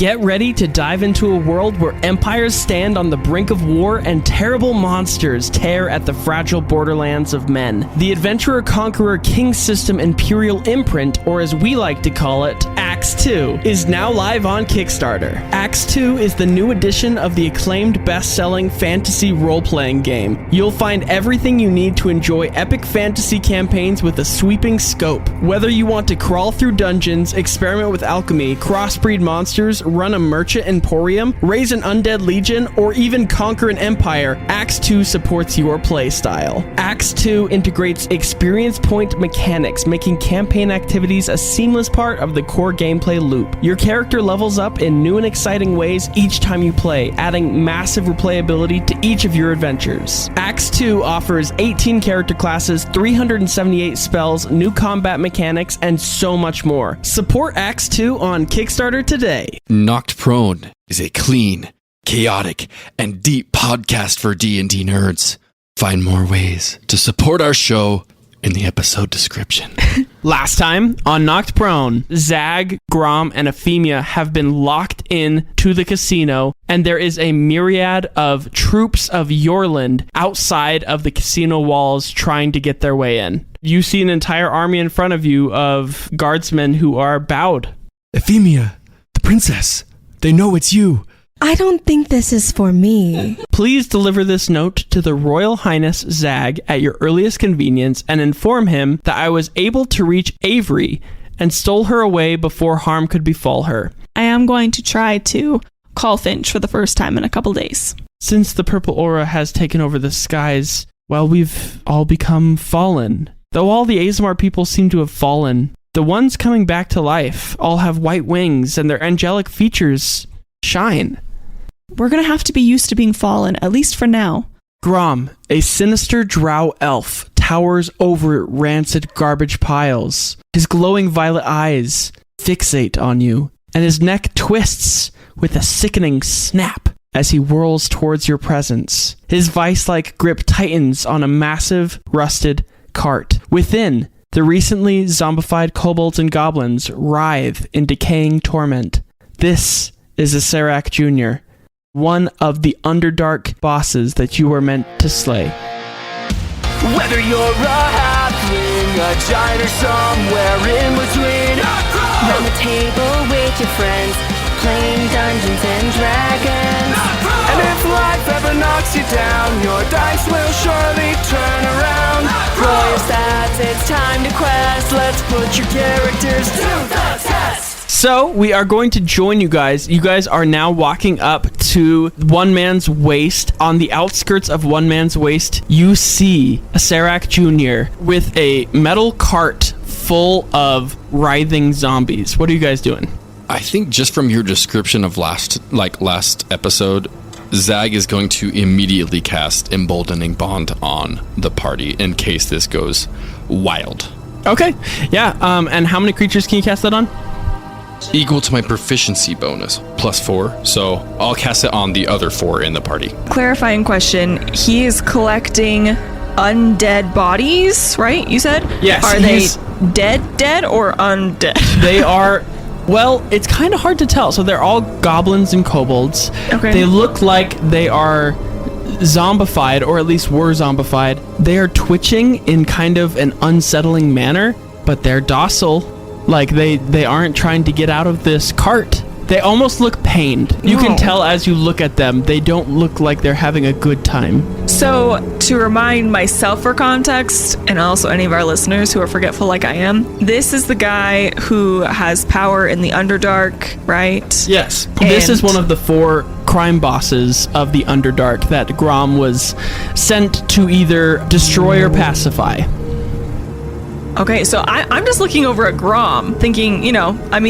Get ready to dive into a world where empires stand on the brink of war and terrible monsters tear at the fragile borderlands of men. The Adventurer-Conqueror King System Imperial Imprint, or as we like to call it, Acts 2, is now live on Kickstarter. Acts 2 is the new edition of the acclaimed best-selling fantasy role-playing game. You'll find everything you need to enjoy epic fantasy campaigns with a sweeping scope. Whether you want to crawl through dungeons, experiment with alchemy, crossbreed monsters, run a merchant emporium, raise an undead legion, or even conquer an empire, Acts 2 supports your playstyle. Acts 2 integrates experience point mechanics, making campaign activities a seamless part of the core gameplay loop. Your character levels up in new and exciting ways each time you play, adding massive replayability to each of your adventures. Acts 2 offers 18 character classes, 378 spells, new combat mechanics, and so much more. Support Acts 2 on Kickstarter today. Knocked Prone is a clean, chaotic, and deep podcast for D&D nerds. Find more ways to support our show in the episode description. Last time on Knocked Prone, Zag, Grom, and Efimia have been locked in to the casino, and there is a myriad of troops of Yorland outside of the casino walls trying to get their way in. You see an entire army in front of you of guardsmen who are bowed. Efimia, the princess, they know it's you. I don't think this is for me. Please deliver this note to the Royal Highness Zag at your earliest convenience and inform him that I was able to reach Avery and stole her away before harm could befall her. I am going to try to call Finch for the first time in a couple days. Since the purple aura has taken over the skies, well, we've all become fallen. Though all the Azamar people seem to have fallen, the ones coming back to life all have white wings and their angelic features shine. We're going to have to be used to being fallen, at least for now. Grom, a sinister drow elf, towers over rancid garbage piles. His glowing violet eyes fixate on you, and his neck twists with a sickening snap as he whirls towards your presence. His vice-like grip tightens on a massive, rusted cart. Within, the recently zombified kobolds and goblins writhe in decaying torment. This is Acerak Jr., one of the Underdark bosses that you were meant to slay. Whether you're a halfling, a giant, or somewhere in between, round the table with your friends, playing Dungeons and Dragons. And if life ever knocks you down, your dice will surely turn around. Roll your stats, it's time to quest. Let's put your characters to the test. So, we are going to join you guys. You guys are now walking up to One Man's Waste. On the outskirts of One Man's Waste, you see Acerak Jr. with a metal cart full of writhing zombies. What are you guys doing? I think just from your description of last episode, Zag is going to immediately cast Emboldening Bond on the party in case this goes wild. Okay, yeah, and how many creatures can you cast that on? Equal to my proficiency bonus, +4, so I'll cast it on the other 4 in the party. Clarifying question, he is collecting undead bodies, right? You said? Yes. Are they dead or undead? They are, well, it's kind of hard to tell. So they're all goblins and kobolds. Okay. They look like they are zombified, or at least were zombified. They are twitching in kind of an unsettling manner, but they're docile. Like, they aren't trying to get out of this cart. They almost look pained. You can tell as you look at them, they don't look like they're having a good time. So, to remind myself for context, and also any of our listeners who are forgetful like I am, this is the guy who has power in the Underdark, right? Yes. This is one of the 4 crime bosses of the Underdark that Grom was sent to either destroy or pacify. Okay, so I'm just looking over at Grom, thinking,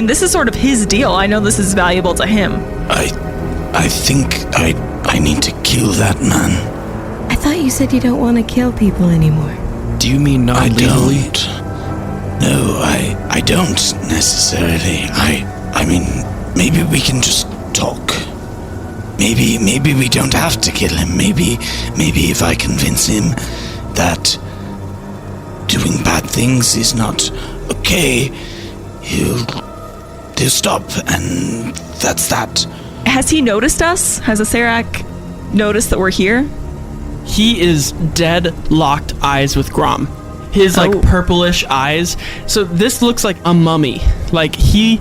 this is sort of his deal. I know this is valuable to him. I think I need to kill that man. I thought you said you don't want to kill people anymore. Do you mean non-legally? I don't. No, I don't necessarily. I mean, maybe we can just talk. Maybe we don't have to kill him. Maybe if I convince him that doing bad things is not okay, he'll stop and that's that. Has he noticed us? Has Acerak noticed that we're here? He is dead locked eyes with Grom. His purplish eyes. So this looks like a mummy. Like he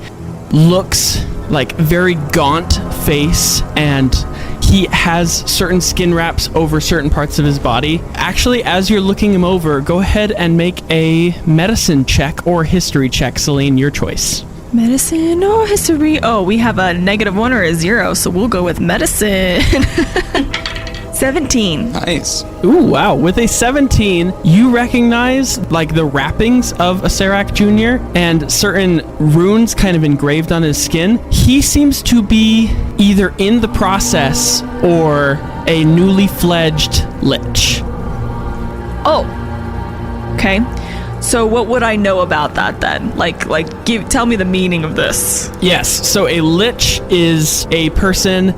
looks like very gaunt face, and he has certain skin wraps over certain parts of his body. Actually, as you're looking him over, go ahead and make a medicine check or history check, Selene, your choice. Medicine or history? Oh, we have a -1 or a 0, so we'll go with medicine. 17. Nice. Ooh, wow. With a 17, you recognize like the wrappings of Acerak Jr. and certain runes kind of engraved on his skin. He seems to be either in the process or a newly fledged Lich. Oh. Okay. So what would I know about that then? Tell me the meaning of this. Yes, so a Lich is a person,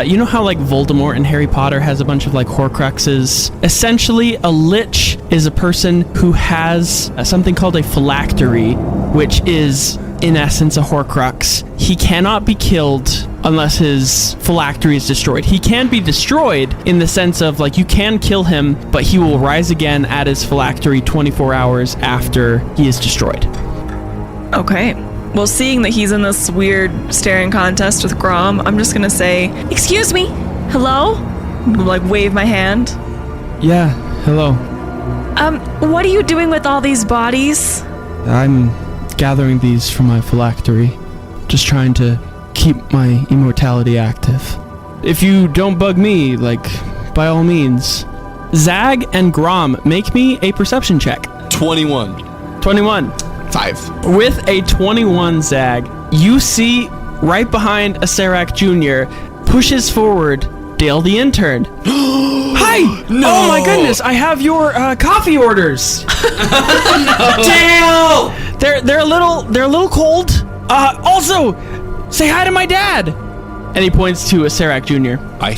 you know how like Voldemort in Harry Potter has a bunch of like Horcruxes? Essentially, a Lich is a person who has something called a phylactery, which is in essence a Horcrux. He cannot be killed unless his phylactery is destroyed. He can be destroyed in the sense of like you can kill him, but he will rise again at his phylactery 24 hours after he is destroyed. Okay. Well, seeing that he's in this weird staring contest with Grom, I'm just gonna say, "Excuse me, hello?" Like wave my hand. Yeah, hello. What are you doing with all these bodies? I'm gathering these from my phylactery. Just trying to keep my immortality active. If you don't bug me, like, by all means. Zag and Grom, make me a perception check. 21. 21. 5. With a 21, Zag, you see right behind Acerak Jr. pushes forward Dale the intern. Hi! No! Oh my goodness, I have your coffee orders. No. Dale! They're a little cold. Also, say hi to my dad. And he points to Acerak Jr. I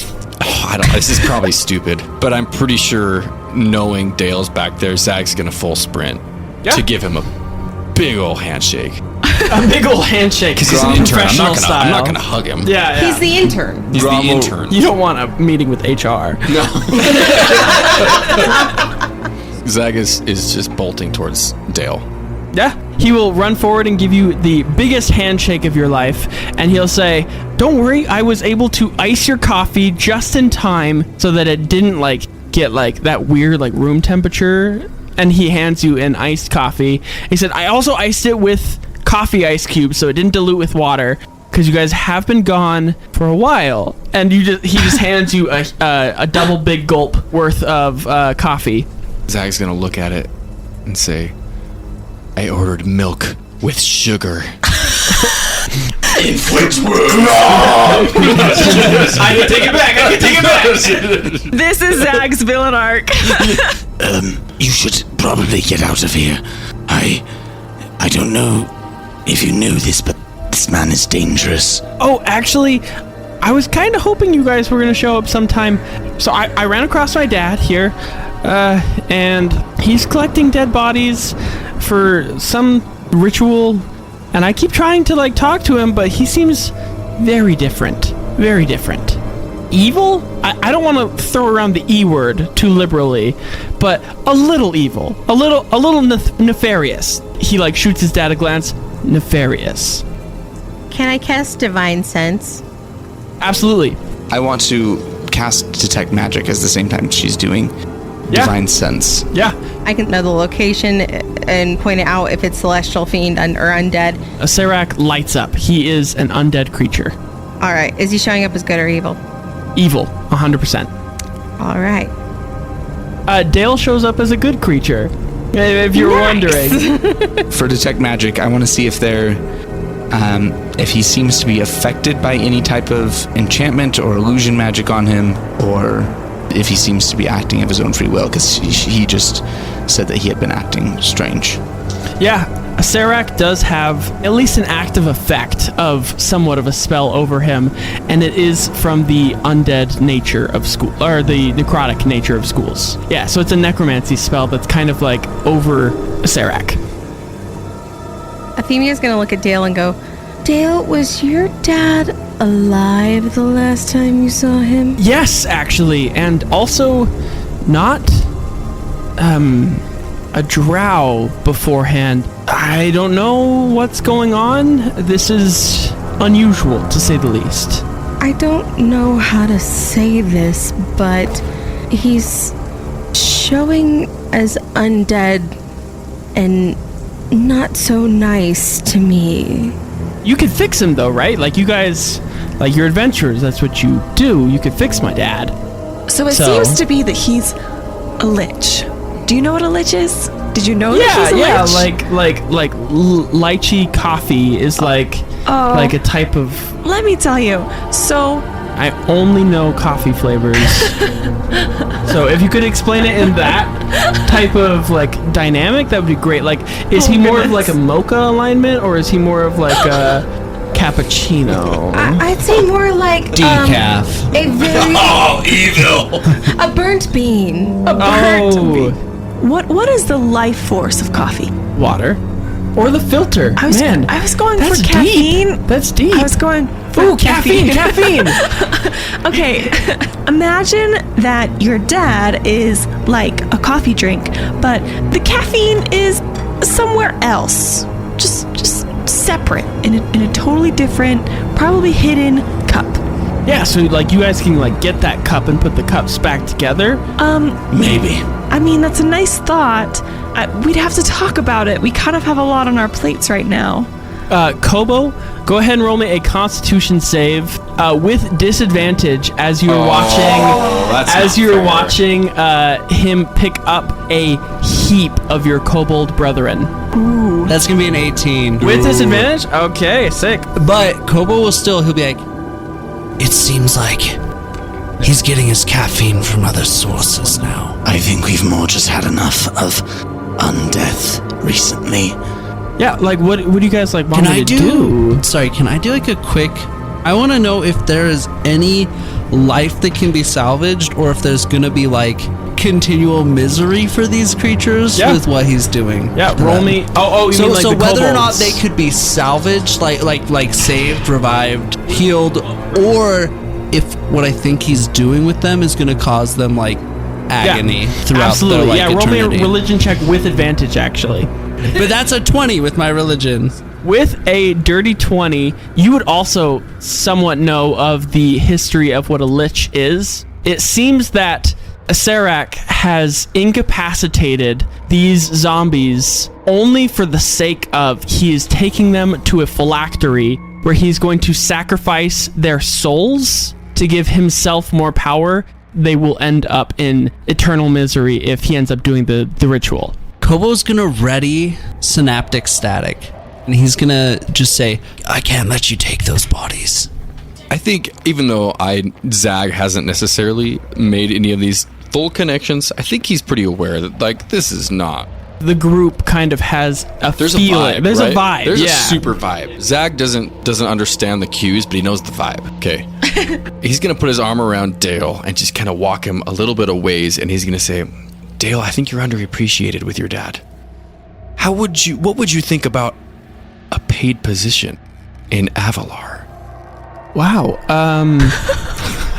don't. This is probably stupid, but I'm pretty sure, knowing Dale's back there, Zag's gonna full sprint to give him a big old handshake. A big old handshake. Because he's an intern. I'm not gonna hug him. Yeah. He's the intern. He's the intern. You don't want a meeting with HR. No. Zag is just bolting towards Dale. Yeah. He will run forward and give you the biggest handshake of your life, and he'll say, "Don't worry, I was able to ice your coffee just in time so that it didn't like get like that weird like room temperature." And he hands you an iced coffee. He said, "I also iced it with coffee ice cubes so it didn't dilute with water because you guys have been gone for a while." And he just hands you a double big gulp worth of coffee. Zag's gonna look at it and say, "I ordered milk with sugar." In which word? I can take it back. This is Zag's villain arc. You should probably get out of here. I don't know if you knew this, but this man is dangerous. Oh, actually, I was kind of hoping you guys were going to show up sometime. So I ran across my dad here, and he's collecting dead bodies for some ritual, and I keep trying to like talk to him, but he seems very different. Very different. Evil? I don't want to throw around the E word too liberally, but a little evil. A little nefarious. He like shoots his dad a glance. Nefarious. Can I cast Divine Sense? Absolutely. I want to cast Detect Magic at the same time she's doing Divine Sense. Yeah. I can know the location and point it out if it's celestial, fiend, or undead. Acerak lights up. He is an undead creature. All right. Is he showing up as good or evil? Evil, 100%. All right. Dale shows up as a good creature, if you're wondering. For Detect Magic, I want to see if if he seems to be affected by any type of enchantment or illusion magic on him, or if he seems to be acting of his own free will, because he just said that he had been acting strange. Yeah, Acerak does have at least an active effect of somewhat of a spell over him, and it is from the undead nature of school, or the necrotic nature of schools. Yeah, so it's a necromancy spell that's kind of like over Acerak. Efimia's gonna look at Dale and go, "Dale, was your dad alive the last time you saw him? Yes, actually, and also not a drow beforehand. I don't know what's going on. This is unusual, to say the least. I don't know how to say this, but he's showing as undead and not so nice to me. You could fix him, though, right? Like, you guys, like, you're adventurers. That's what you do. You could fix my dad. So it seems to be that he's a lich. Do you know what a lich is? Did you know that he's a lich? like lychee coffee is like a type of... Let me tell you. So... I only know coffee flavors. So if you could explain it in that type of like dynamic, that would be great. Like, is he more of like a mocha alignment, or is he more of like a cappuccino? I'd say more like decaf. A very evil. a burnt bean. What is the life force of coffee? Water. Or the filter. I was going for caffeine. Deep. That's deep. I was going for caffeine. Okay, imagine that your dad is like a coffee drink, but the caffeine is somewhere else, just separate in a totally different, probably hidden cup. Yeah, so like you guys can like get that cup and put the cups back together. Maybe. I mean, that's a nice thought. We'd have to talk about it. We kind of have a lot on our plates right now. Kobo, go ahead and roll me a Constitution save with disadvantage as you were watching him pick up a heap of your kobold brethren. Ooh, that's gonna be an 18 with disadvantage. Okay, sick. But Kobo he'll be like, it seems like he's getting his caffeine from other sources now. I think we've more just had enough of undeath recently. Yeah, like what do you guys like want me to do? Sorry, can I do like a quick... I want to know if there is any life that can be salvaged, or if there's going to be like continual misery for these creatures with what he's doing. Yeah, roll me... Oh, you mean like the whether kobolds. or not they could be salvaged, like saved, revived, healed, or if what I think he's doing with them is going to cause them like agony throughout their like eternity. Roll me a religion check with advantage, actually. But that's a 20 with my religion. With a dirty 20, you would also somewhat know of the history of what a lich is. It seems that Acerak has incapacitated these zombies only for the sake of he is taking them to a phylactery where he's going to sacrifice their souls to give himself more power. They will end up in eternal misery if he ends up doing the ritual. Kobo's gonna ready synaptic static, and he's gonna just say, I can't let you take those bodies. I think even though Zag hasn't necessarily made any of these full connections, I think he's pretty aware that like this is not. The group kind of has There's feeling. a vibe. There's right? a vibe. There's a super vibe. Zag doesn't understand the cues, but he knows the vibe. Okay. He's gonna put his arm around Dale and just kind of walk him a little bit of ways, and he's gonna say, Dale, I think you're underappreciated with your dad. What would you think about a paid position in Avalar? Wow.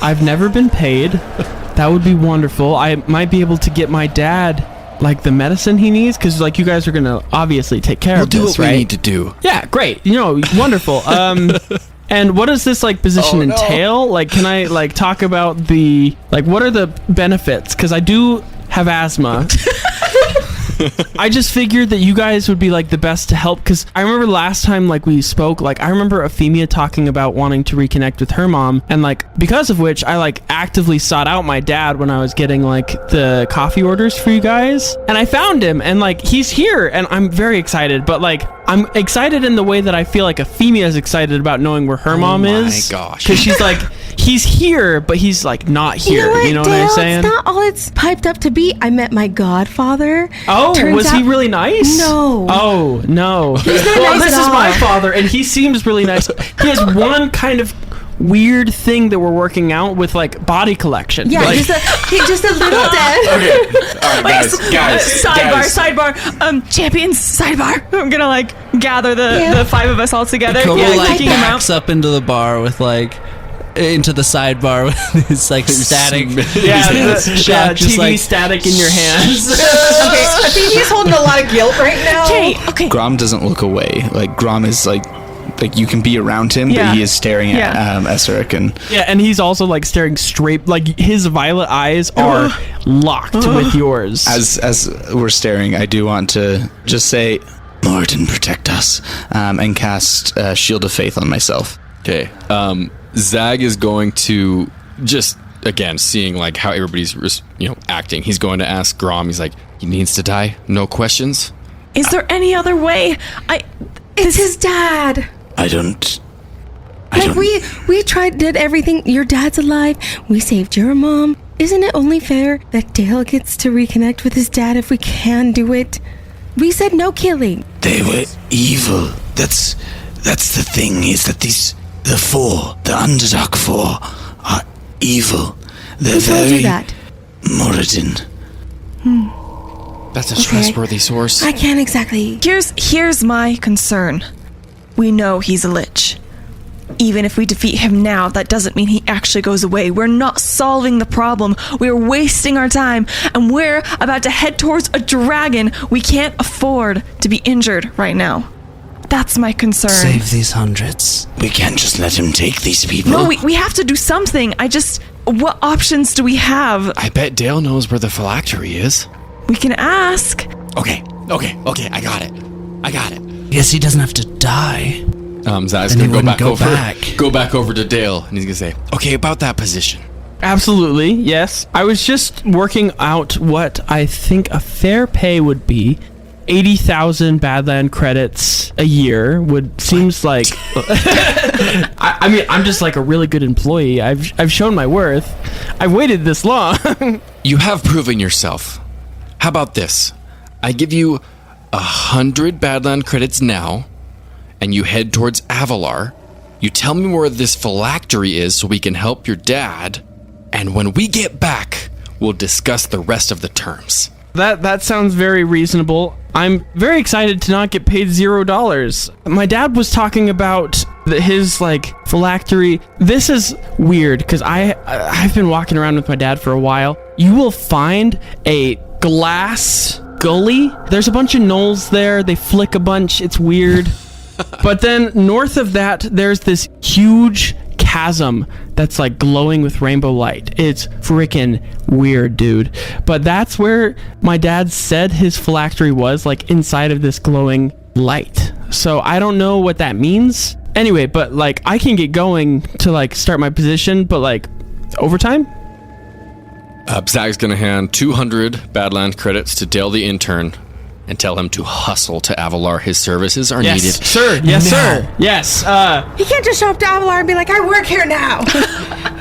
I've never been paid. That would be wonderful. I might be able to get my dad like the medicine he needs, because like you guys are gonna obviously take care of this, We'll do what we need to do. Yeah, great. Wonderful. And what does this like position entail? Like, can I like talk about what are the benefits? Because I do have asthma. I just figured that you guys would be like the best to help, because I remember last time like we spoke, like I remember Efimia talking about wanting to reconnect with her mom, and like because of which I like actively sought out my dad when I was getting like the coffee orders for you guys, and I found him, and like he's here, and I'm very excited. But like I'm excited in the way that I feel like Efimia is excited about knowing where her mom is. Oh my gosh. Because she's like, he's here, but he's like not here. You know what I'm saying? It's not all it's piped up to be. I met my godfather. Oh, was he really nice? No. Oh, no. He's not nice this at is all. my father, and he seems really nice. He has one kind of weird thing that we're working out with like body collection. Yeah, Like, just a little dead. Okay. All right, guys. Sidebar. Champions, sidebar. I'm gonna like gather the 5 of us all together. Kobo like kicking him out. backs up into the bar with like into the sidebar with his like static. yeah, just TV like static in your hands. Okay, I think he's holding a lot of guilt right now. Okay. Grom doesn't look away. Like Grom is like you can be around him, Yeah. but he is staring at Esric and Yeah, and he's also like staring straight, like his violet eyes are locked with yours. as we're staring, I do want to just say, Moradin, protect us, and cast Shield of Faith on myself. Okay. Zag is going to just again seeing like how everybody's acting. He's going to ask Grom. He's like, he needs to die. No questions. Is there any other way? It's his dad. I don't. We did everything. Your dad's alive. We saved your mom. Isn't it only fair that Dale gets to reconnect with his dad if we can do it? We said no killing. They were evil. That's the thing, is that the Underdark 4 are evil. They're Who told very you that? Moradin. That's a trustworthy source. I can't exactly. Here's my concern. We know he's a lich. Even if we defeat him now, that doesn't mean he actually goes away. We're not solving the problem. We're wasting our time, and we're about to head towards a dragon. We can't afford to be injured right now. That's my concern. save these hundreds. We can't just let him take these people. No, we have to do something. What options do we have? I bet Dale knows where the phylactery is. We can ask. Okay. I got it. Yes, he doesn't have to die. Zag's And he gonna go wouldn't go back over to Dale, and he's gonna say, okay, about that position. Absolutely, yes. I was just working out what I think a fair pay would be. 80,000 Badland credits a year seems like. I mean, I'm just like a really good employee. I've shown my worth. I've waited this long. You have proven yourself. How about this? I give you 100 Badland credits now, and you head towards Avalar. You tell me where this phylactery is so we can help your dad, and when we get back, we'll discuss the rest of the terms. That sounds very reasonable. I'm very excited to not get paid $0. My dad was talking about his like phylactery. This is weird because I've been walking around with my dad for a while. You will find a glass gully. There's a bunch of gnolls there. They flick a bunch. It's weird. But then north of that, there's this huge chasm that's like glowing with rainbow light. It's freaking weird, dude. But that's where my dad said his phylactery was, like inside of this glowing light. So I don't know what that means. Anyway, but like I can get going to like start my position, but like overtime? Zag's gonna hand 200 Badland credits to Dale the intern and tell him to hustle to Avalar. His services are needed. Sir. Yes, sir. Yes. He can't just show up to Avalar and be like, I work here now.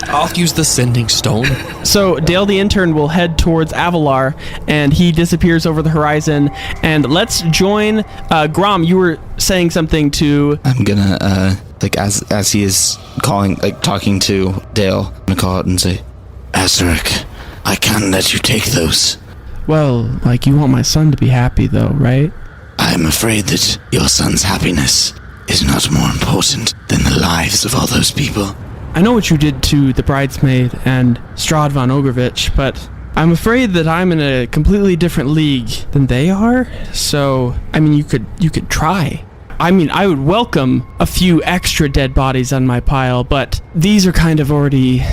I'll use the sending stone. So Dale the intern will head towards Avalar, and he disappears over the horizon. And let's join Grom. You were saying something to. I'm gonna like as he is talking to Dale, I'm gonna call out and say, Esric, I can't let you take those. Well, like you want my son to be happy, though, right? I'm afraid that your son's happiness is not more important than the lives of all those people. I know what you did to the bridesmaid and Strahd von Ogrovich, but I'm afraid that I'm in a completely different league than they are. So, I mean, you could try. I mean, I would welcome a few extra dead bodies on my pile, but these are kind of already,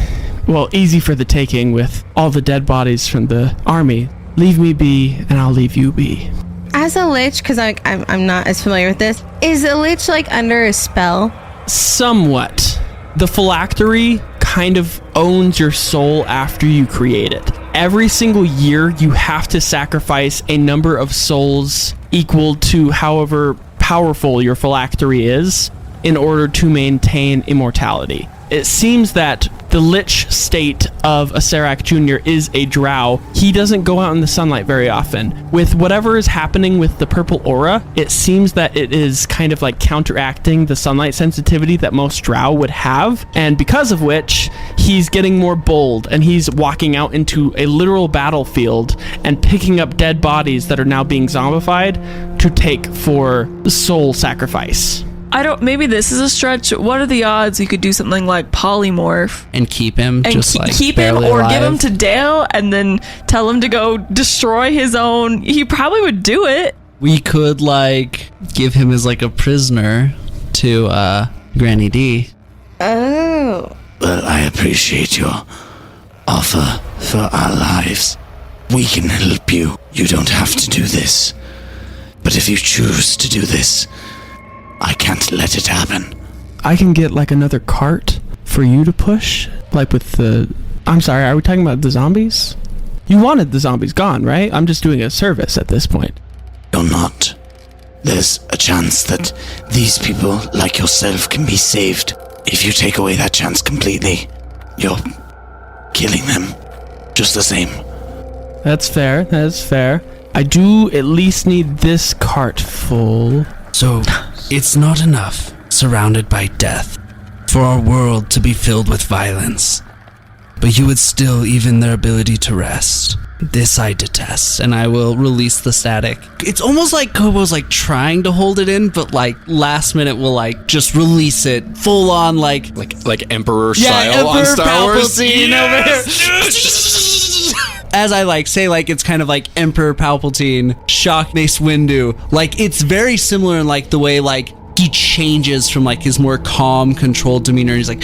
well, easy for the taking with all the dead bodies from the army. Leave me be, and I'll leave you be. As a lich, because I'm not as familiar with this, is a lich like under a spell? Somewhat. The phylactery kind of owns your soul after you create it. Every single year, you have to sacrifice a number of souls equal to however powerful your phylactery is in order to maintain immortality. It seems that the Lich state of Acerak Jr. is a drow. He doesn't go out in the sunlight very often. With whatever is happening with the purple aura, it seems that it is kind of like counteracting the sunlight sensitivity that most drow would have, and because of which, he's getting more bold, and he's walking out into a literal battlefield and picking up dead bodies that are now being zombified to take for soul sacrifice. Maybe this is a stretch. What are the odds you could do something like polymorph And keep him and just like keep him, barely or alive. give him to Dale and then tell him to go destroy his own? He probably would do it. We could like give him as like a prisoner to Granny D. Oh. Well, I appreciate your offer for our lives. We can help you. You don't have to do this. But if you choose to do this, I can't let it happen. I can get like another cart for you to push, like with the... I'm sorry, are we talking about the zombies? You wanted the zombies gone, right? I'm just doing a service at this point. You're not. There's a chance that these people, like yourself, can be saved. If you take away that chance completely, you're killing them. Just the same. That's fair, that's fair. I do at least need this cart full. So, it's not enough, surrounded by death, for our world to be filled with violence. But you would still even their ability to rest. This I detest, and I will release the static. It's almost like Kobo's like trying to hold it in, but like last minute will like just release it full on like Emperor style on Emperor Star Wars. Palpatine over here. As I like say, like it's kind of like Emperor Palpatine, Shock Mace Windu. Like it's very similar in like the way like he changes from like his more calm, controlled demeanor. He's like,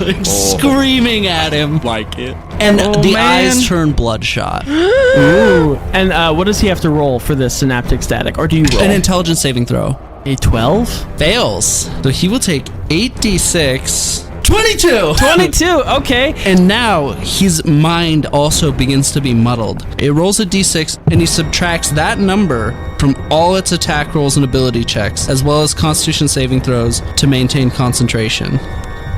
like screaming at him, Like it. and the eyes turn bloodshot. Ooh. And what does he have to roll for this synaptic static? Or do you roll? An intelligence saving throw A 12? fails, so he will take 8d6. 22. 22, okay. And now his mind also begins to be muddled. It rolls a d6 and he subtracts that number from all its attack rolls and ability checks, as well as constitution saving throws to maintain concentration.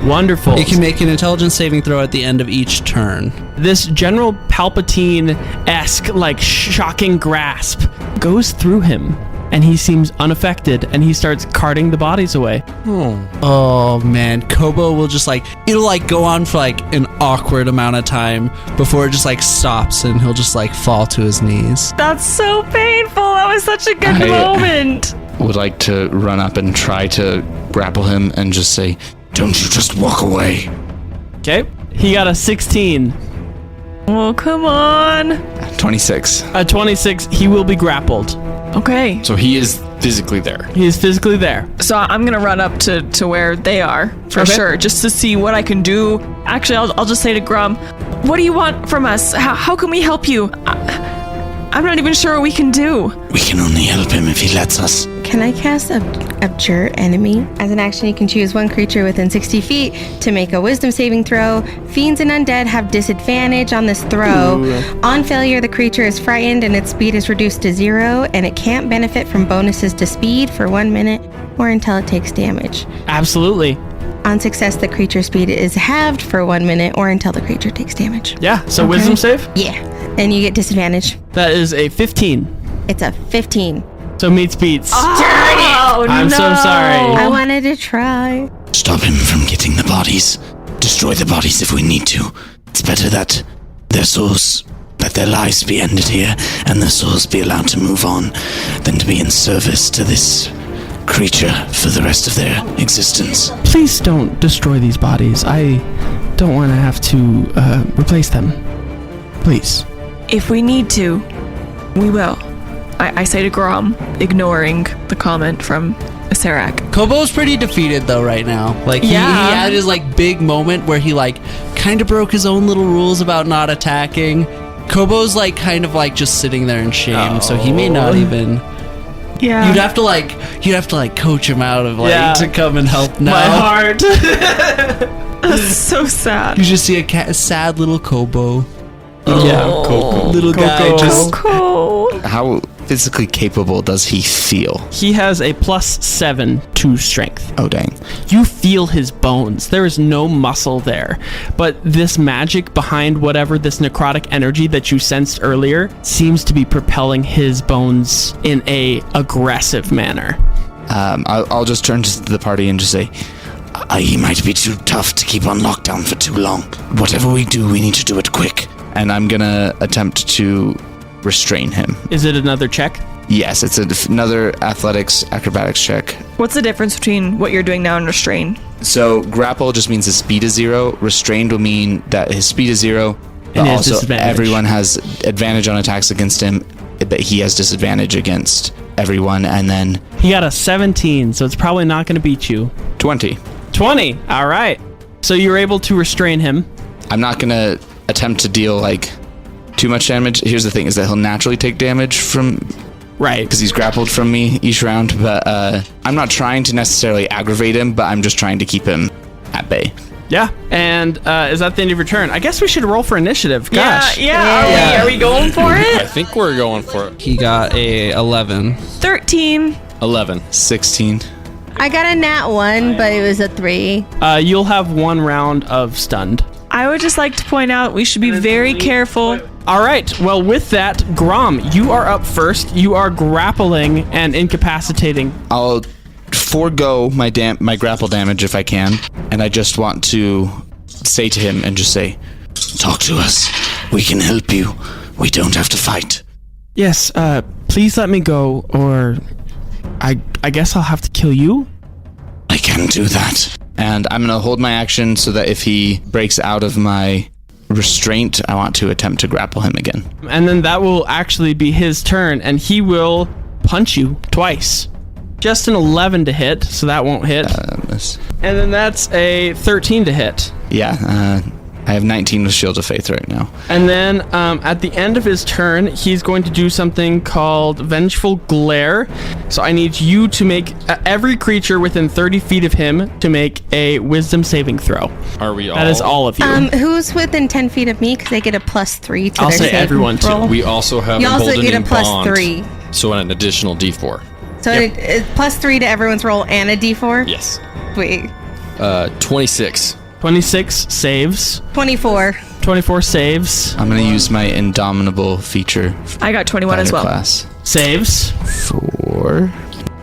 Wonderful. It can make an intelligence saving throw at the end of each turn. This General Palpatine-esque, like, shocking grasp goes through him, and he seems unaffected, and he starts carting the bodies away. Oh man, Kobo will just like, it'll like go on for like an awkward amount of time before it just like stops and he'll just like fall to his knees. That's so painful. That was such a good moment. Would like to run up and try to grapple him and just say, Don't you just walk away. Okay. He got a 16. Oh, come on. 26. A 26, he will be grappled. Okay. So he is physically there. He is physically there. So I'm going to run up to where they are, for Okay. sure, just to see what I can do. Actually, I'll just say to Grom, what do you want from us? How can we help you? I'm not even sure what we can do. We can only help him if he lets us. Can I cast Abjure Enemy? As an action, you can choose one creature within 60 feet to make a wisdom saving throw. Fiends and undead have disadvantage on this throw. On failure, the creature is frightened and its speed is reduced to 0, and it can't benefit from bonuses to speed for 1 minute or until it takes damage. Absolutely. On success, the creature's speed is halved for 1 minute or until the creature takes damage. Yeah, so wisdom save? Yeah, and you get disadvantage. That is a 15. It's a 15. So meets beats. Oh, I'm so sorry. I wanted to try. Stop him from getting the bodies. Destroy the bodies if we need to. It's better that their lives be ended here and their souls be allowed to move on than to be in service to this creature for the rest of their existence. Please don't destroy these bodies. I don't want to have to replace them. Please. If we need to, we will. I say to Grom, ignoring the comment from Acerak. Kobo's pretty defeated though right now. Like he had his like big moment where he like kind of broke his own little rules about not attacking. Kobo's like kind of like just sitting there in shame, so he may not even. Yeah. You'd have to like coach him out of like to come and help now. My heart. That's so sad. You just see a sad little Kobo. Yeah, Coco. Little guy just. Coco. how physically capable does he feel? He has a +7 to strength. Oh, dang. You feel his bones. There is no muscle there. But this magic behind whatever this necrotic energy that you sensed earlier seems to be propelling his bones in a aggressive manner. I'll just turn to the party and just say, He might be too tough to keep on lockdown for too long. Whatever we do, we need to do it quick. and I'm gonna attempt to restrain him. Is it another check? Yes, it's another acrobatics check. What's the difference between what you're doing now and restrain? So grapple just means his speed is 0. Restrained will mean that his speed is 0, but also everyone has advantage on attacks against him, but he has disadvantage against everyone, and then... He got a 17, so it's probably not going to beat you. 20. 20, all right. So you're able to restrain him. I'm not going to attempt to deal, too much damage. Here's the thing, is that he'll naturally take damage from... Right. Because he's grappled from me each round, but I'm not trying to necessarily aggravate him, but I'm just trying to keep him at bay. Yeah, and is that the end of your turn? I guess we should roll for initiative. Gosh. Yeah. Are we going for it? I think we're going for it. He got a 11. 13. 11. 16. I got a nat 1, but it was a 3. You'll have 1 round of stunned. I would just like to point out we should be very careful. All right. Well, with that, Grom, you are up first. You are grappling and incapacitating. I'll forego my grapple damage if I can, and I just want to say to him and just say, talk to us. We can help you. We don't have to fight. Yes, please let me go, or I guess I'll have to kill you. I can do that. And I'm going to hold my action so that if he breaks out of my restraint, I want to attempt to grapple him again. And then that will actually be his turn, and he will punch you twice. Just an 11 to hit, so that won't hit. Miss. And then that's a 13 to hit. Yeah, I have 19 with Shield of Faith right now. And then at the end of his turn, he's going to do something called Vengeful Glare. So I need you to make every creature within 30 feet of him to make a Wisdom saving throw. Are we all? That is all of you. Who's within 10 feet of me? Because they get a +3 to I'll their say saving everyone, too. roll. We also have You also get a Bond, +3. so an additional D4. So it's +3 to everyone's roll and a D4? Yes. Wait. 26. 26 saves. 24. 24 saves. I'm going to use my Indomitable feature. I got 21 as well. Class. Saves. 4.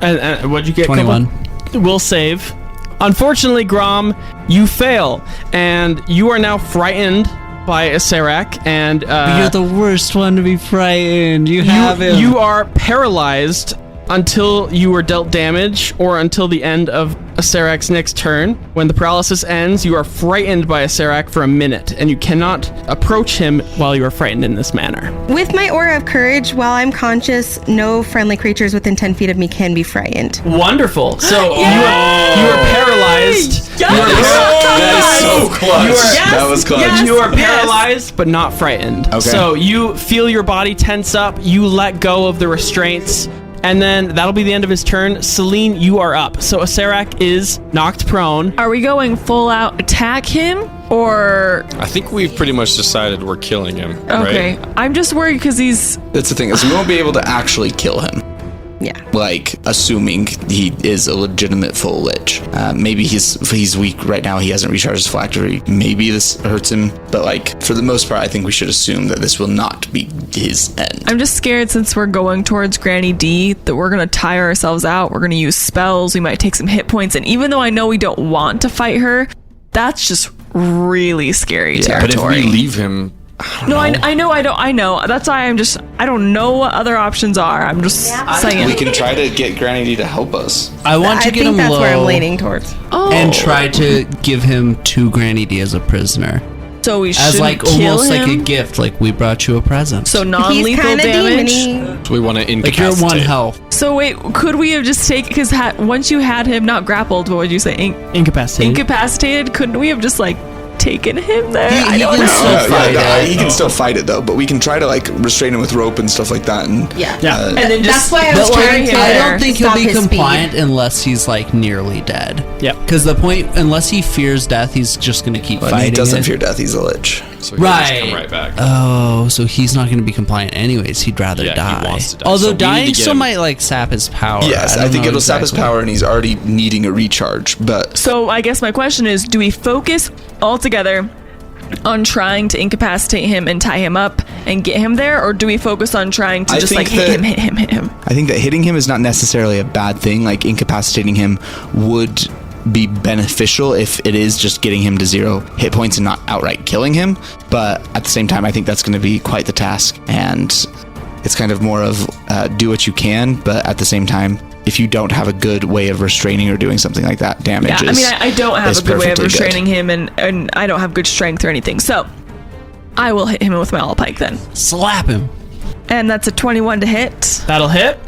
And what'd you get? 21. Kobo? Will save. Unfortunately, Grom, you fail, and you are now frightened by Acerak, and You're the worst one to be frightened. You have him. You are paralyzed until you are dealt damage, or until the end of Acerak's next turn. When the paralysis ends, you are frightened by Acerak for a minute, and you cannot approach him while you are frightened in this manner. With my aura of courage, while I'm conscious, no friendly creatures within 10 feet of me can be frightened. Wonderful. So you are paralyzed. Yes! That is so clutch. That was clutch. Yes! You are paralyzed, but not frightened. Okay. So you feel your body tense up. You let go of the restraints. And then that'll be the end of his turn. Selene, you are up. So Acerak is knocked prone. Are we going full out attack him or... I think we've pretty much decided we're killing him. Okay. Right? I'm just worried because he's... That's the thing, is we won't be able to actually kill him. Yeah. Assuming he is a legitimate full Lich. Maybe he's weak right now. He hasn't recharged his phylactery. Maybe this hurts him. But for the most part, I think we should assume that this will not be his end. I'm just scared since we're going towards Granny D that we're going to tire ourselves out. We're going to use spells. We might take some hit points. And even though I know we don't want to fight her, that's just really scary territory. But if we leave him... I know. That's why I don't know what other options are. I'm just saying. We can try to get Granny D to help us. I want to get him I think that's low where I'm leaning towards. and try to give him to Granny D as a prisoner. So we should kill almost him? Like a gift, like we brought you a present. So non-lethal damage. So we want to incapacitate. Like you're 1 health. So wait, could we have just taken, because once you had him not grappled, what would you say? Incapacitated? Couldn't we have just taken him there? He can still fight it though, but we can try to restrain him with rope and stuff like that. And and then that's why I was trying to. I don't think he'll stop be his compliant unless he's nearly dead. Yep. Because unless he fears death, he's just gonna keep fighting. He doesn't it. fear death. He's a Lich. So he'll just come right back. Oh, so he's not going to be compliant anyways. He'd rather Yeah, die. he wants to die. Although So we need to dying get still him- might like sap his power. Yes, I don't think know it'll sap his exactly. power, and he's already needing a recharge. But So I guess my question is, do we focus all together on trying to incapacitate him and tie him up and get him there, or do we focus on trying to I just think like hit that- him? I think that hitting him is not necessarily a bad thing. Like incapacitating him would be beneficial if it is just getting him to 0 hit points and not outright killing him. But at the same time, I think that's going to be quite the task, and it's kind of more of do what you can, but at the same time, if you don't have a good way of restraining or doing something like that, damage Yeah, I mean, I don't have is a good way of perfectly good. restraining him, and I don't have good strength or anything. So I will hit him with my all pike then. Slap him. And that's a 21 to hit. That'll hit.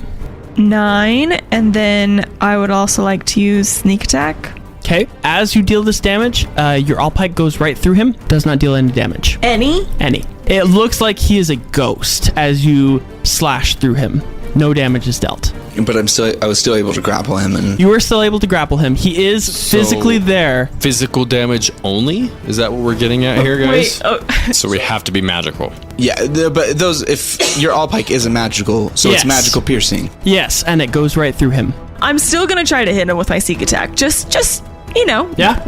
9, and then I would also like to use sneak attack. Okay. As you deal this damage, your all pike goes right through him. Does not deal any damage. Any? It looks like he is a ghost as you slash through him. No damage is dealt. But I was still able to grapple him, and You were still able to grapple him. He is physically there. Physical damage only? Is that what we're getting at here, guys? Wait, oh, So we have to be magical. yeah. But those, if your all pike isn't magical, so Yes. it's magical piercing. Yes, and it goes right through him. I'm still gonna try to hit him with my sneak attack. Just you know. Yeah.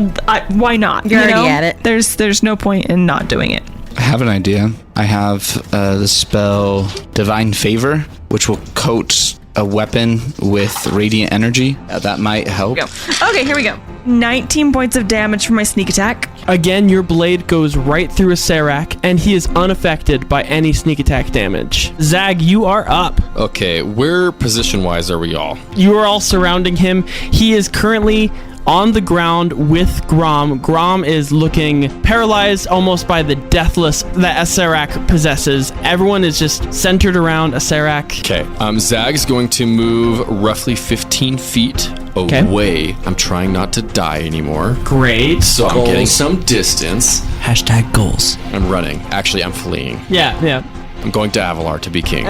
Why not? You're you already know? at it. There's no point in not doing it. I have an idea. I have the spell Divine Favor, which will coat a weapon with radiant energy. That might help. Go. Okay, here we go. 19 points of damage for my sneak attack. Again, your blade goes right through a Serac, and he is unaffected by any sneak attack damage. Zag, you are up. Okay, where position-wise are we all? You are all surrounding him. He is currently on the ground with Grom. Grom is looking paralyzed almost by the deathless that a Serac possesses. Everyone is just centered around a Serac. Okay, Zag's going to move roughly 15 feet away. I'm trying not to die anymore. Great. So I'm getting some distance. Hashtag goals. I'm running. Actually, I'm fleeing. Yeah. I'm going to Avalar to be king.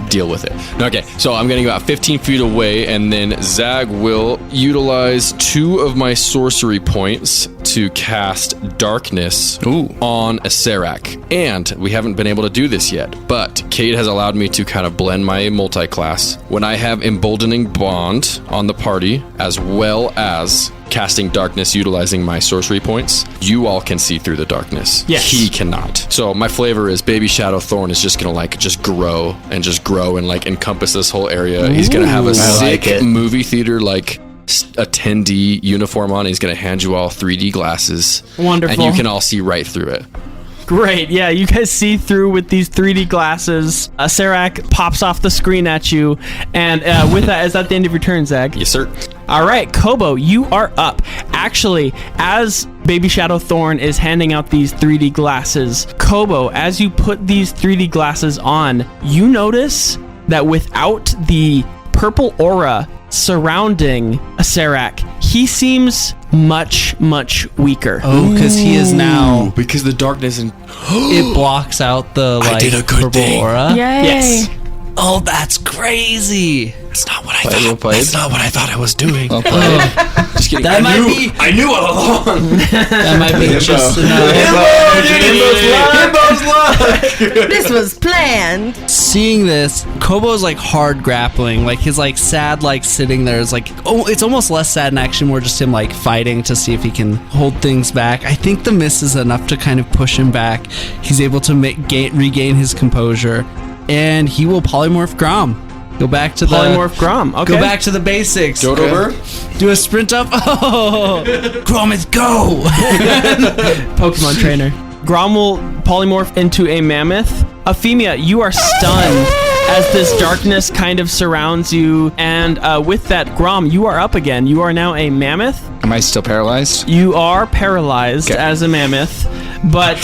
Deal with it. Okay, so I'm getting about 15 feet away, and then Zag will utilize 2 of my sorcery points to cast Darkness on a Serac. And we haven't been able to do this yet, but Cade has allowed me to kind of blend my multi-class. When I have Emboldening Bond on the party, as well as casting darkness utilizing my sorcery points, you all can see through the darkness. Yes. He cannot. So my flavor is Baby Shadow Thorn is just gonna just grow and like encompass this whole area. He's gonna have a sick movie theater attendee uniform on. He's gonna hand you all 3D glasses. Wonderful. And you can all see right through it. Great. Yeah, you guys see through with these 3D glasses. A Serac pops off the screen at you. And with that, is that the end of your turn, Zag? Yes, sir. All right, Kobo, you are up. Actually, as Baby Shadow Thorn is handing out these 3D glasses, Kobo, as you put these 3D glasses on, you notice that without the purple aura surrounding a Serac, he seems much, much weaker. Oh, because he is now. Because the darkness and It blocks out the did a good purple thing. aura. Yay! Yes. Oh, that's crazy. That's not what I Play, thought. play. That's not what I thought I was doing. I'll play. just kidding. That might be. I knew all along. That might be just enough. This was planned. Seeing this, Kobo's like hard grappling, like his like sad like sitting there is like, oh, it's almost less sad in action, more just him like fighting to see if he can hold things back. I think the miss is enough to kind of push him back. He's able to regain his composure, and he will polymorph Grom. Go back to Polymorph Grom. Okay. Go back to the basics. Dodo over. Do a sprint up. Oh, Grom is go. Pokemon trainer. Grom will polymorph into a mammoth. Efimia, you are stunned as this darkness kind of surrounds you. And with that, Grom, you are up again. You are now a mammoth. Am I still paralyzed? You are paralyzed as a mammoth. But...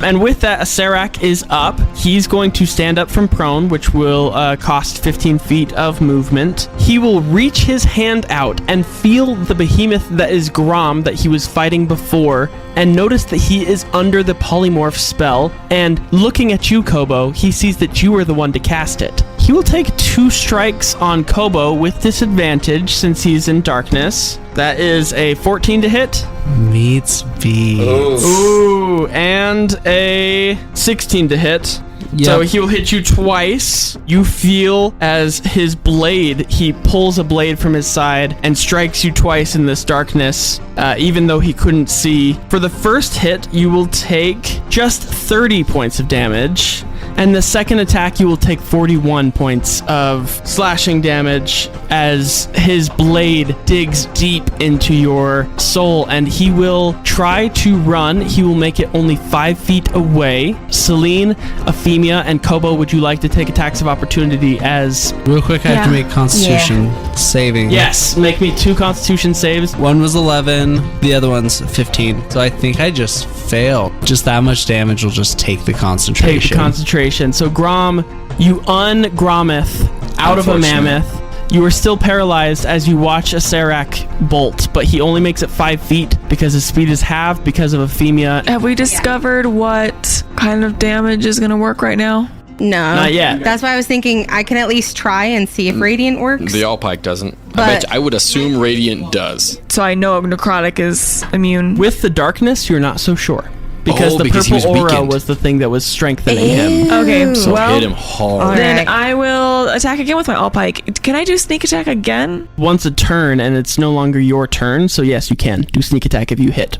and with that, a Serac is up. He's going to stand up from prone, which will cost 15 feet of movement. He will reach his hand out and feel the behemoth that is Grom that he was fighting before, and notice that he is under the polymorph spell. And looking at you, Kobo, he sees that you are the one to cast it. He he will take 2 strikes on Kobo with disadvantage since he's in darkness. That is a 14 to hit. Meets B. Ooh, and a 16 to hit. Yep. So he'll hit you twice. You feel as his blade, he pulls a blade from his side and strikes you twice in this darkness, even though he couldn't see. For the first hit, you will take just 30 points of damage. And the second attack, you will take 41 points of slashing damage as his blade digs deep into your soul, and he will try to run. He will make it only 5 feet away. Selene, Efimia, and Kobo, would you like to take attacks of opportunity as... Real quick, I have to make Constitution saving. Yes, make me 2 Constitution saves. One was 11, the other one's 15. So I think I just failed. Just that much damage will just take the concentration. Take the concentration. So Grom, you un-Grometh out of a mammoth. You are still paralyzed as you watch a Serac bolt, but he only makes it 5 feet because his speed is halved because of Efimia. Have we discovered what kind of damage is going to work right now? No. Not yet. That's why I was thinking I can at least try and see if Radiant works. The All-Pike doesn't. But I would assume Radiant does. So I know Necrotic is immune. With the darkness, you're not so sure. Because the because he purple was aura weakened. was the thing that was strengthening him. Okay, So well, hit him hard. then Alright. I will attack again with my All-Pike. Can I do sneak attack again? Once a turn, and it's no longer your turn, so yes, you can do sneak attack if you hit.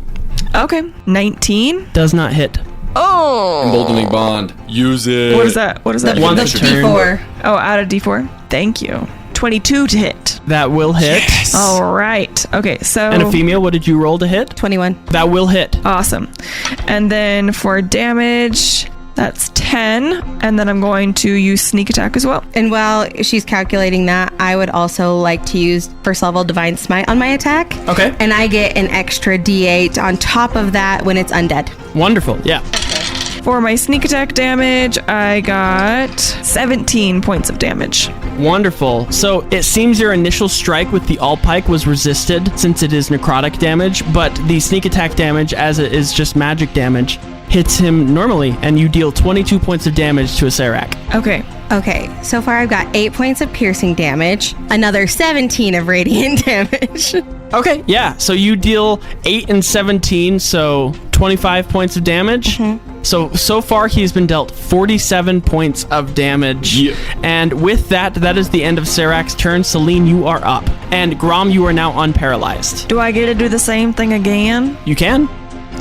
Okay, 19. Does not hit. Oh! Emboldening Bond. Use it. What is that? What is that? One the turn. D4. Oh, out of D4. Thank you. 22 to hit. That will hit. All right. Okay, so... And Efimia, what did you roll to hit? 21. That will hit. Awesome. And then for damage, that's 10. And then I'm going to use sneak attack as well. And while she's calculating that, I would also like to use first level Divine Smite on my attack. Okay. And I get an extra D8 on top of that when it's undead. Wonderful. Yeah. For my sneak attack damage, I got 17 points of damage. Wonderful. So it seems your initial strike with the All-Pike was resisted since it is necrotic damage, but the sneak attack damage, as it is just magic damage, hits him normally, and you deal 22 points of damage to a Serac. Okay. Okay, so far I've got 8 points of piercing damage, another 17 of radiant damage. Okay, yeah. So you deal 8 and 17, so 25 points of damage. So far he's been dealt 47 points of damage. Yeah. And with that, that is the end of Serac's turn. Selene, you are up. And Grom, you are now unparalyzed. Do I get to do the same thing again? You can.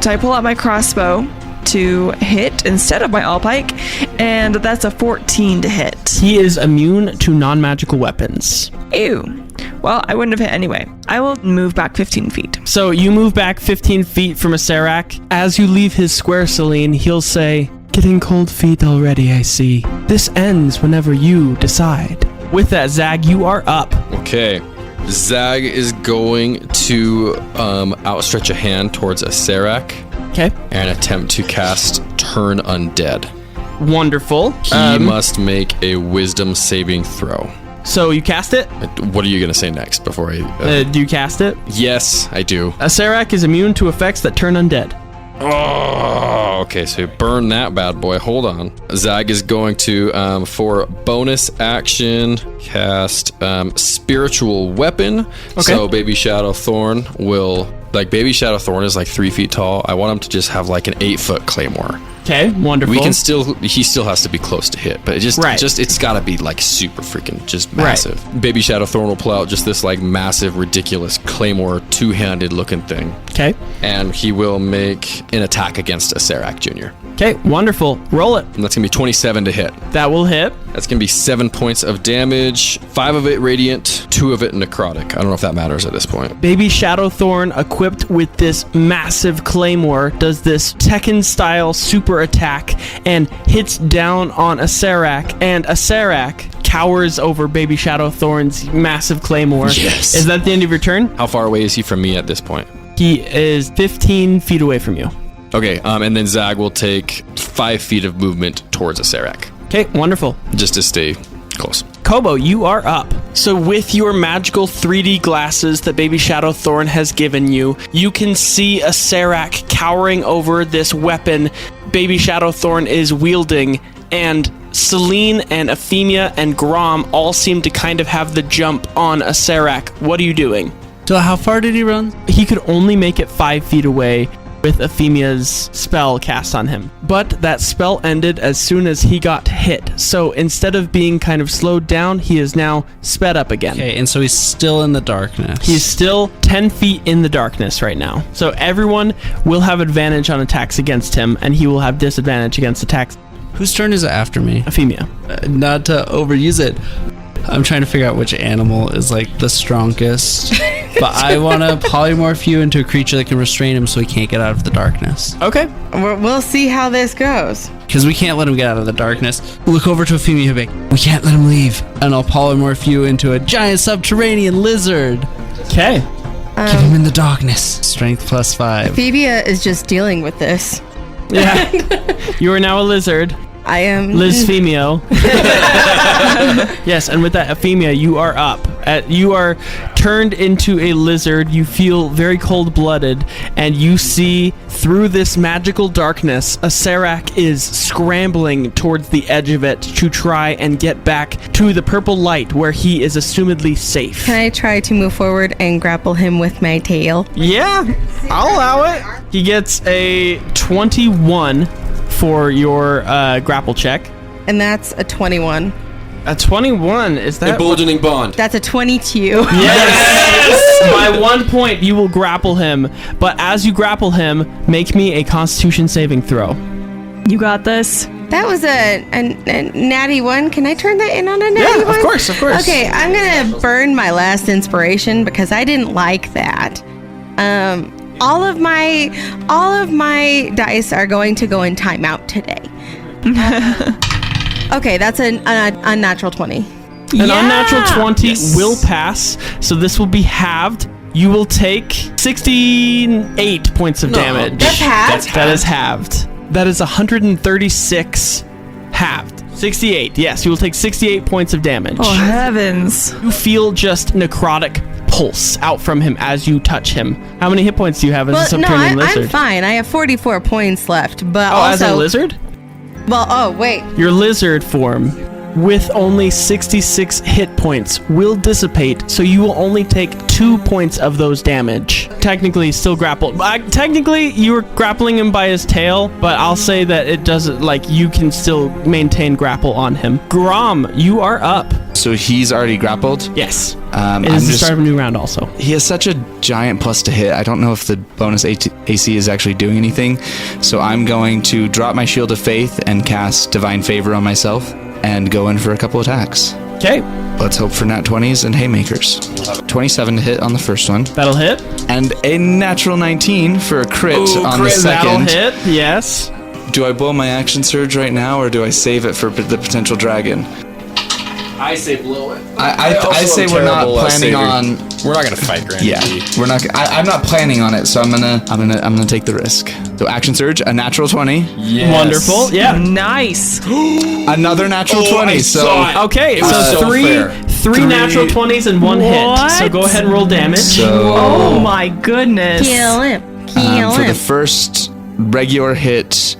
So I pull out my crossbow to hit instead of my All-Pike, and that's a 14 to hit. He is immune to non-magical weapons. Ew. Well, I wouldn't have hit anyway. I will move back 15 feet. So you move back 15 feet from a Serac. As you leave his square, Selene, he'll say, "Getting cold feet already, I see. This ends whenever you decide." With that, Zag, you are up. Okay. Zag is going to outstretch a hand towards a Serac Okay. and attempt to cast Turn Undead. Wonderful. He must make a wisdom saving throw. So you cast it? What are you going to say next before I... Do you cast it? Yes, I do. A Serac is immune to effects that turn undead. Oh, okay, so burn that bad boy. Hold on. Zag is going to, for bonus action, cast Spiritual Weapon. Okay. So Baby Shadow Thorn will... Like, Baby Shadow Thorn is like 3 feet tall. I want him to just have like an 8-foot claymore. Okay, wonderful. We can still... He still has to be close to hit, but it's gotta be like super freaking just massive. Right. Baby Shadow Thorn will pull out just this like massive, ridiculous claymore, two-handed looking thing. Okay. And he will make an attack against a Serac Jr. Okay, wonderful. Roll it. And that's going to be 27 to hit. That will hit. That's going to be 7 points of damage, 5 of it radiant, 2 of it necrotic. I don't know if that matters at this point. Baby Shadowthorn, equipped with this massive claymore, does this Tekken-style super attack and hits down on a Serac, and a Serac cowers over Baby Shadowthorn's massive claymore. Yes. Is that the end of your turn? How far away is he from me at this point? He is 15 feet away from you. Okay, and then Zag will take 5 feet of movement towards a Serac. Okay, wonderful. Just to stay close. Kobo, you are up. So with your magical 3D glasses that Baby Shadowthorn has given you, you can see a Serac cowering over this weapon Baby Shadowthorn is wielding, and Selene and Efimia and Grom all seem to kind of have the jump on Acerak. What are you doing? So how far did he run? He could only make it 5 feet away with Efimia's spell cast on him. But that spell ended as soon as he got hit. So instead of being kind of slowed down, he is now sped up again. Okay, and so he's still in the darkness. He's still 10 feet in the darkness right now. So everyone will have advantage on attacks against him, and he will have disadvantage against attacks. Whose turn is it after me? Efimia. Not to overuse it. I'm trying to figure out which animal is like the strongest. But I want to polymorph you into a creature that can restrain him so he can't get out of the darkness. Okay. We'll see how this goes. Because we can't let him get out of the darkness. Look over to Efimia and be like, we can't let him leave. And I'll polymorph you into a giant subterranean lizard. Okay. Keep him in the darkness. Strength +5. Efimia is just dealing with this. Yeah. You are now a lizard. I am Lizfemio. Yes, and with that, Efimia, you are up. You are turned into a lizard. You feel very cold-blooded, and you see through this magical darkness, Acerak is scrambling towards the edge of it to try and get back to the purple light where he is assumedly safe. Can I try to move forward and grapple him with my tail? Yeah, I'll allow it. He gets a 21 for your grapple check. And that's a 21. A 21, is that? Emboldening bond. That's a 22. Yes! By 1 point, you will grapple him. But as you grapple him, make me a Constitution saving throw. You got this. That was a natty 1. Can I turn that in on a natty 1? Yeah, of course. Okay, I'm going to burn my last inspiration because I didn't like that. All of my dice are going to go in timeout today. Okay, that's an unnatural 20. An unnatural 20 will pass, so this will be halved. You will take 68 points of damage. That's halved? That is halved. That is 136 halved. 68, yes, you will take 68 points of damage. Oh, heavens. You feel just necrotic pulse out from him as you touch him. How many hit points do you have as a subterranean lizard? I'm fine. I have 44 points left, but as a lizard? Well, wait. Your lizard form, with only 66 hit points, will dissipate, so you will only take 2 points of those damage. Technically, still grappled. Technically, you were grappling him by his tail, but I'll say that it doesn't, you can still maintain grapple on him. Grom, you are up. So he's already grappled? Yes. It is the start of a new round also. He has such a giant plus to hit. I don't know if the bonus AC is actually doing anything. So I'm going to drop my Shield of Faith and cast Divine Favor on myself and go in for a couple attacks. Okay. Let's hope for nat 20s and haymakers. 27 to hit on the first one. That'll hit. And a natural 19 for a crit on the That'll second. hit, yes. Do I blow my action surge right now, or do I save it for the potential dragon? I say blow it. I say we're not planning on. We're not gonna fight Grand. Yeah, we're not. I'm not planning on it, so I'm gonna take the risk. So action surge, a natural 20. Yes. Wonderful. Yeah. Nice. Another natural 20. Okay, so three natural 20s and one hit. So go ahead and roll damage. Oh my goodness. Kill him. For the first regular hit,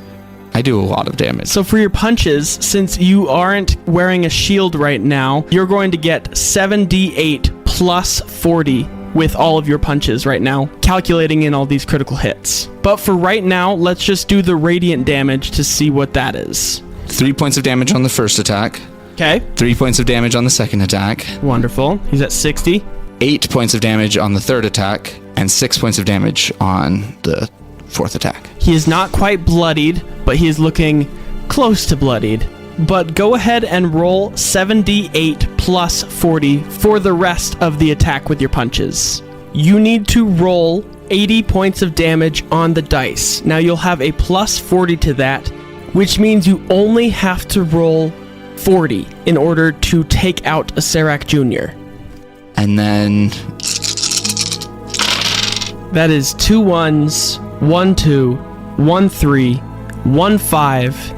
I do a lot of damage. So for your punches, since you aren't wearing a shield right now, you're going to get 7d8 plus 40 with all of your punches right now, calculating in all these critical hits. But for right now, let's just do the radiant damage to see what that is. 3 points of damage on the first attack. Okay. 3 points of damage on the second attack. Wonderful. He's at 60. 8 points of damage on the third attack, and 6 points of damage on the fourth attack. He is not quite bloodied, but he is looking close to bloodied. But go ahead and roll 7d8 plus 40 for the rest of the attack with your punches. You need to roll 80 points of damage on the dice. Now you'll have a plus 40 to that, which means you only have to roll 40 in order to take out Acerak Jr. And then that is 2 1s, 1 2, 1 3, 1 5,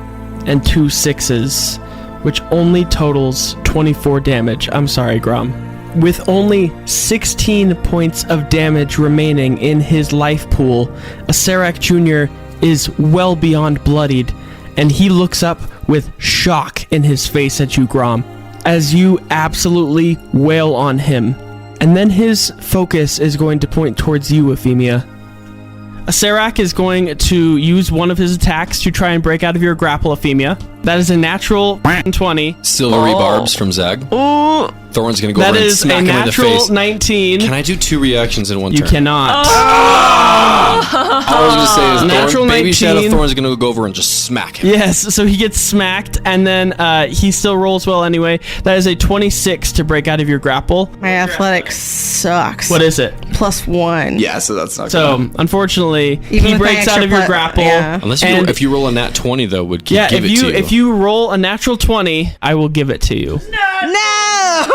and 2 6s, which only totals 24 damage. I'm sorry, Grom. With only 16 points of damage remaining in his life pool, Acerak Jr. is well beyond bloodied, and he looks up with shock in his face at you, Grom, as you absolutely wail on him. And then his focus is going to point towards you, Efimia. Serac is going to use one of his attacks to try and break out of your grapple, Efimia. That is a natural 20. Silvery barbs from Zag. Oh, Thorn's gonna go that over and is smack a him in the natural face. 19. Can I do 2 reactions in one You turn? cannot. I was gonna say is Natural Baby Shadow 19. Thorn's gonna go over and just smack him. Yes, so he gets smacked, and then he still rolls well anyway. That is a 26 to break out of your grapple. My athletics sucks. What is it? +1. Yeah, so that's not So, unfortunately, Even he with my breaks out extra of your pla- grapple. yeah. Unless And- if you roll a nat 20 though, would Yeah, give it to you. if you roll a natural 20, I will give it to you. No!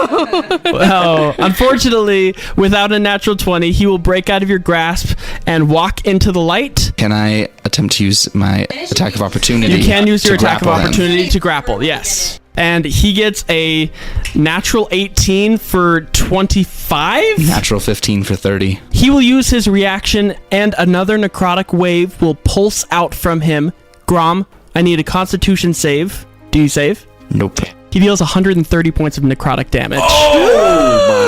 Oh, unfortunately, without a natural 20, he will break out of your grasp and walk into the light. Can I attempt to use my attack of opportunity? You can use your to attack of grapple him? opportunity to grapple, yes. And he gets a natural 18 for 25. Natural 15 for 30. He will use his reaction, and another necrotic wave will pulse out from him. Grom, I need a constitution save. Do you save? Nope. He deals 130 points of necrotic damage.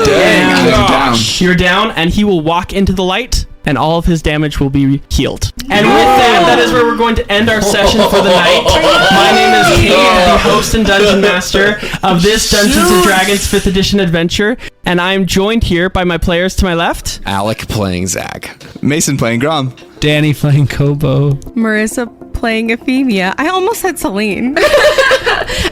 Dang, I'm down. You're down, and he will walk into the light, and all of his damage will be healed. And with that is where we're going to end our session for the night. My name is Kate, the host and dungeon master of this Dungeons & Dragons 5th edition adventure, and I'm joined here by my players to my left. Alec playing Zag. Mason playing Grom. Danny playing Kobo. Marissa playing Efimia. I almost said Selene.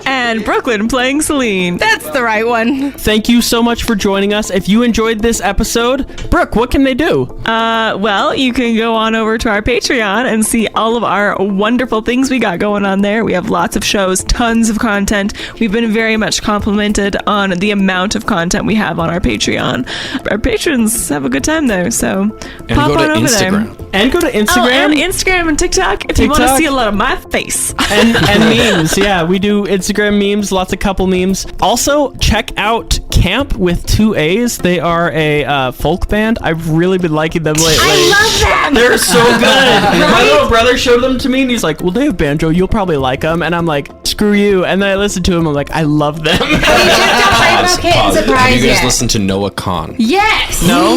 And Brooklyn playing Selene. That's the right one. Thank you so much for joining us. If you enjoyed this episode, Brooke, what can they do? Well, you can go on over to our Patreon and see all of our wonderful things we got going on there. We have lots of shows, tons of content. We've been very much complimented on the amount of content we have on our Patreon. Our patrons have a good time there, so And pop go to on over Instagram. there. And go to Oh, Instagram. and Instagram and TikTok if you want to TikTok. see a lot of my face. and memes. Yeah, we do Instagram memes, lots of couple memes. Also, check out Camp with 2 A's. They are a folk band. I've really been liking them lately. I love them. They're so good. My little brother showed them to me, and he's like, "Well, they have banjo. You'll probably like them." And I'm like, "Screw you!" And then I listened to them. I'm like, "I love them." Pause. Have surprise you guys yet. listened to Noah Khan? Yes. No,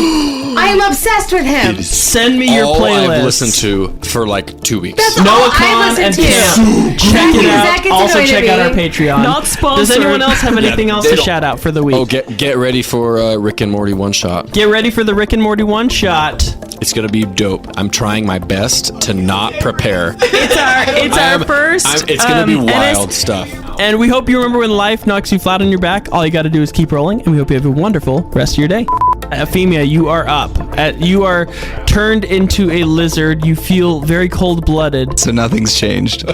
I'm obsessed with him. send me your All playlist. I've listened to for like 2 weeks. That's Noah all I Khan listen and to. Camp. Check it Zach out. gets Also, annoyed check at out our me. Patreon. Not sponsored. Does anyone else have anything else they to don't- shout out for the week? Oh, get ready for Rick and Morty one shot. Get ready for the Rick and Morty one shot. It's gonna be dope. I'm trying my best to not prepare. It's our first. It's gonna be and wild stuff. And we hope you remember when life knocks you flat on your back, all you got to do is keep rolling, and we hope you have a wonderful rest of your day. Efimia, you are up. You are turned into a lizard. You feel very cold-blooded. So nothing's changed.